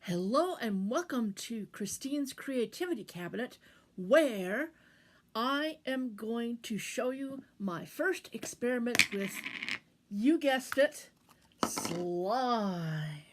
Hello and welcome to Christine's Creativity Cabinet, where I am going to show you my first experiment with, you guessed it, slime.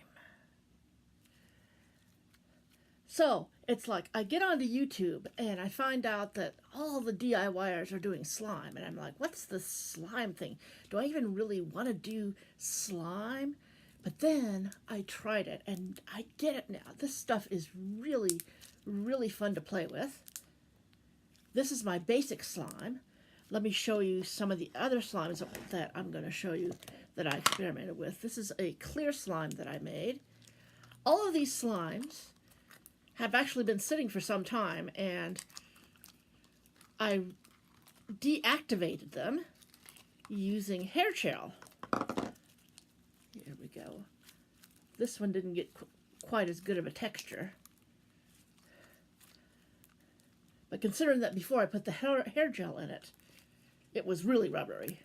So it's like I get onto YouTube and I find out that all the DIYers are doing slime, and I'm like, what's the slime thing? Do I even really want to do slime? But then I tried it and I get it now. This stuff is really, really fun to play with. This is my basic slime. Let me show you some of the other slimes that I'm going to show you that I experimented with. This is a clear slime that I made. All of these slimes have actually been sitting for some time, and I deactivated them using hair gel. Here we go. This one didn't get quite as good of a texture. But considering that before I put the hair gel in it, it was really rubbery.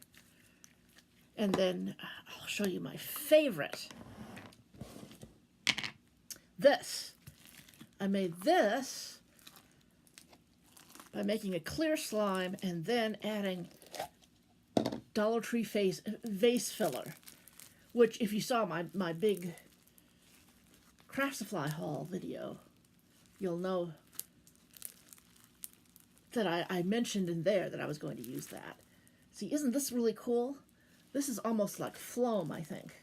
And then I'll show you my favorite. This. I made this by making a clear slime and then adding Dollar Tree vase filler, which if you saw my big Craft-Supply haul video, you'll know that I mentioned in there that I was going to use that. See, isn't this really cool? This is almost like phloem, I think.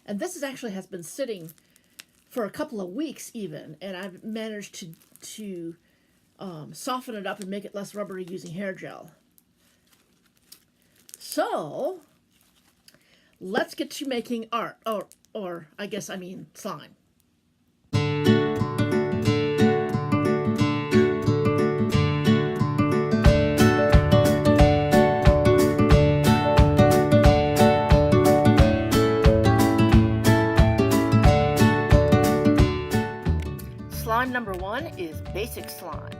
And this actually has been sitting for a couple of weeks even, and I've managed to soften it up and make it less rubbery using hair gel. So let's get to making art, or I guess I mean slime. Slime number one is basic slime.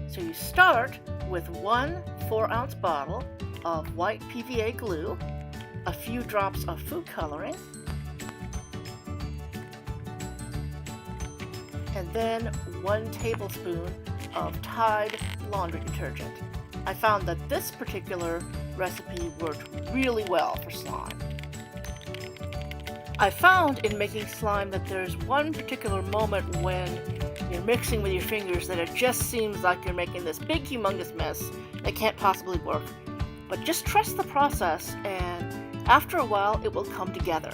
So you start with 1 4-ounce bottle of white PVA glue, a few drops of food coloring, and then 1 tablespoon of Tide laundry detergent. I found that this particular recipe worked really well for slime. I found in making slime that there's one particular moment when you're mixing with your fingers that it just seems like you're making this big humongous mess that can't possibly work. But just trust the process, and after a while it will come together.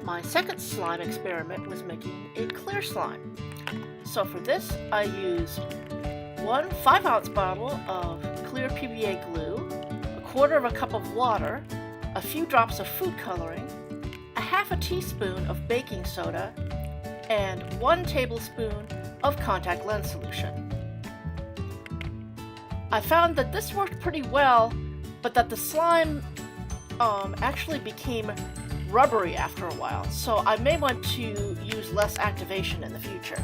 My second slime experiment was making a clear slime. So for this, I used 1 5-ounce bottle of clear PVA glue, 1/4 cup of water, a few drops of food coloring, 1/2 teaspoon of baking soda, and 1 tablespoon of contact lens solution. I found that this worked pretty well, but that the slime actually became rubbery after a while, so I may want to use less activation in the future.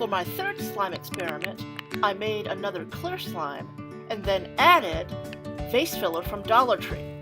For my third slime experiment, I made another clear slime and then added vase filler from Dollar Tree.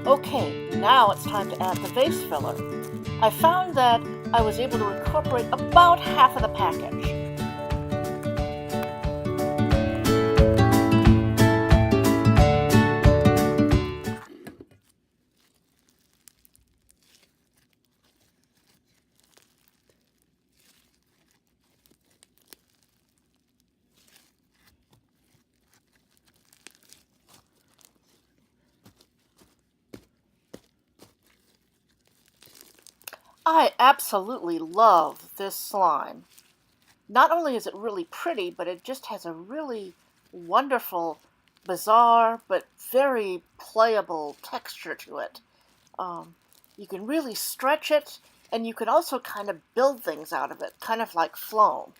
Okay, now it's time to add the vase filler. I found that I was able to incorporate about half of the package. I absolutely love this slime. Not only is it really pretty, but it just has a really wonderful, bizarre, but very playable texture to it. You can really stretch it, and you can also kind of build things out of it, kind of like foam.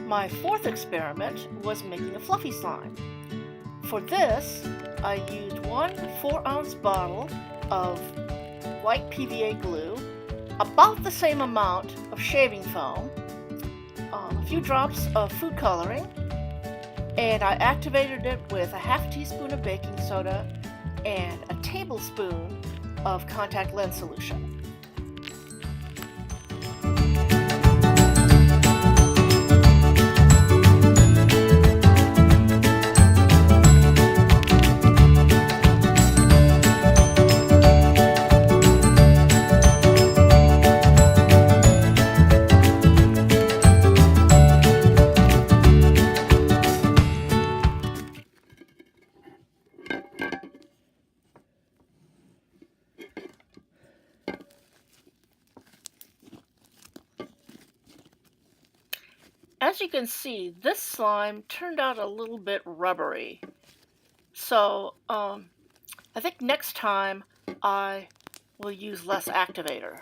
My fourth experiment was making a fluffy slime. For this, I used one 4-ounce bottle of white PVA glue, about the same amount of shaving foam, a few drops of food coloring, and I activated it with a half teaspoon of baking soda and a tablespoon of contact lens solution. As you can see, this slime turned out a little bit rubbery. So I think next time I will use less activator.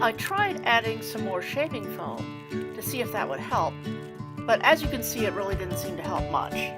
I tried adding some more shaving foam to see if that would help, but as you can see, it really didn't seem to help much.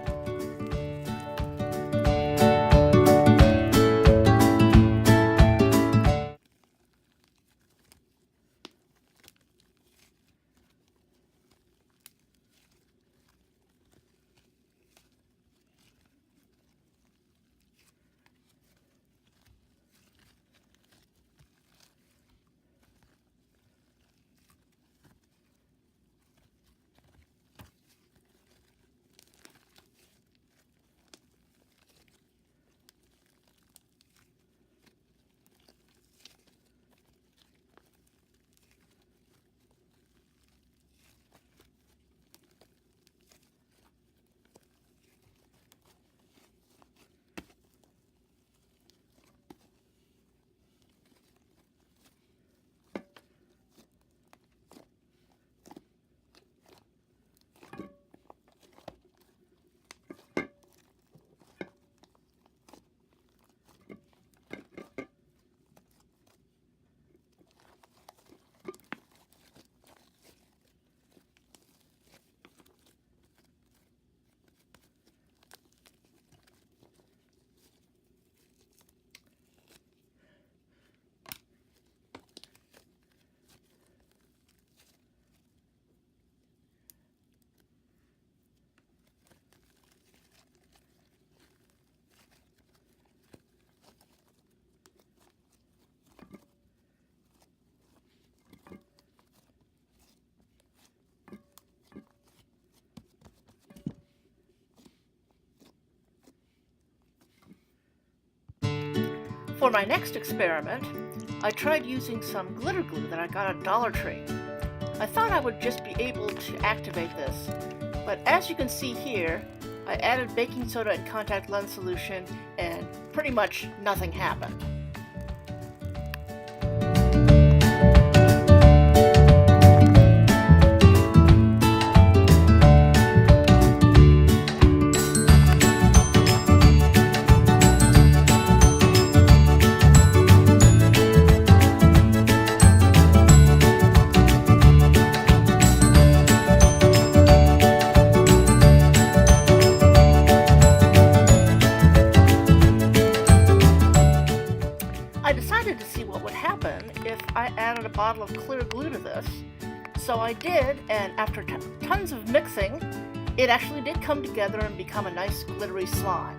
For my next experiment, I tried using some glitter glue that I got at Dollar Tree. I thought I would just be able to activate this, but as you can see here, I added baking soda and contact lens solution and pretty much nothing happened. I decided to see what would happen if I added a bottle of clear glue to this. So I did, and after tons of mixing, it actually did come together and become a nice glittery slime.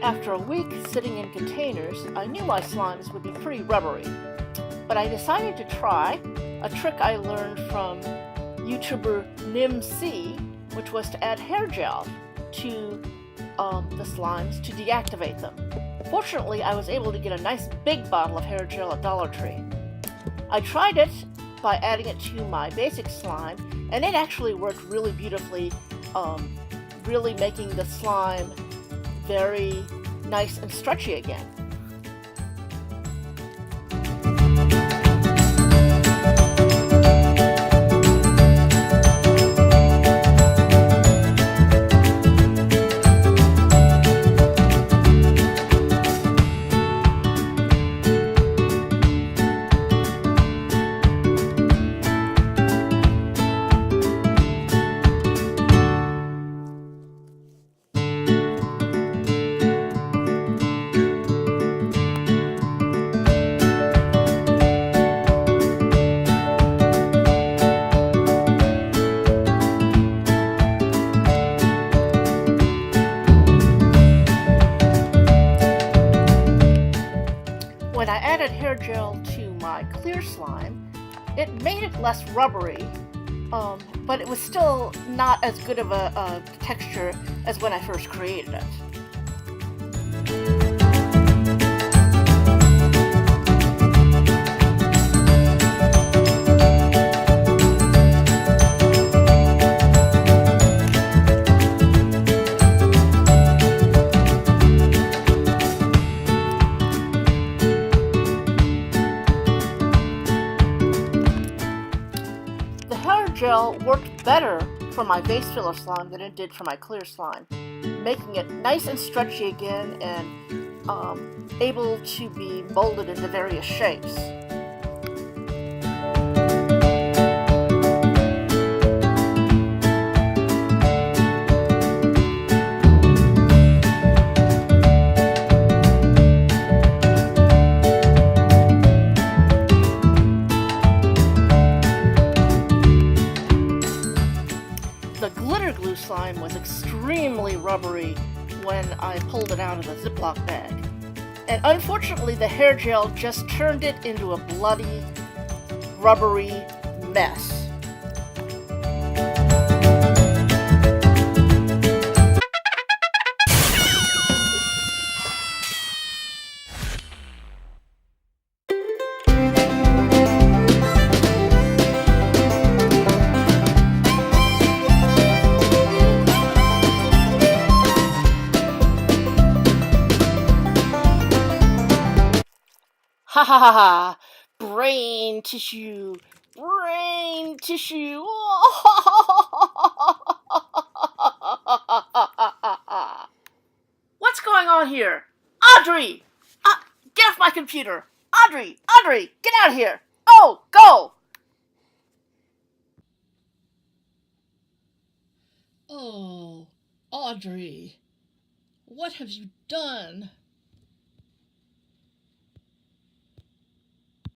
After a week sitting in containers, I knew my slimes would be pretty rubbery, but I decided to try a trick I learned from YouTuber NimC, which was to add hair gel to the slimes to deactivate them. Fortunately, I was able to get a nice big bottle of hair gel at Dollar Tree. I tried it by adding it to my basic slime, and it actually worked really beautifully, really making the slime very nice and stretchy again. When I added hair gel to my clear slime, it made it less rubbery, but it was still not as good of a texture as when I first created it. The hair gel worked better for my base filler slime than it did for my clear slime, making it nice and stretchy again and able to be molded into various shapes. The glitter glue slime was extremely rubbery when I pulled it out of the Ziploc bag. And unfortunately, the hair gel just turned it into a bloody, rubbery mess. Ha ha ha ha! Brain tissue! Brain tissue! What's going on here? Oddrie! Get off my computer! Oddrie! Oddrie! Get out of here! Oh, go! Oh, Audrey, what have you done?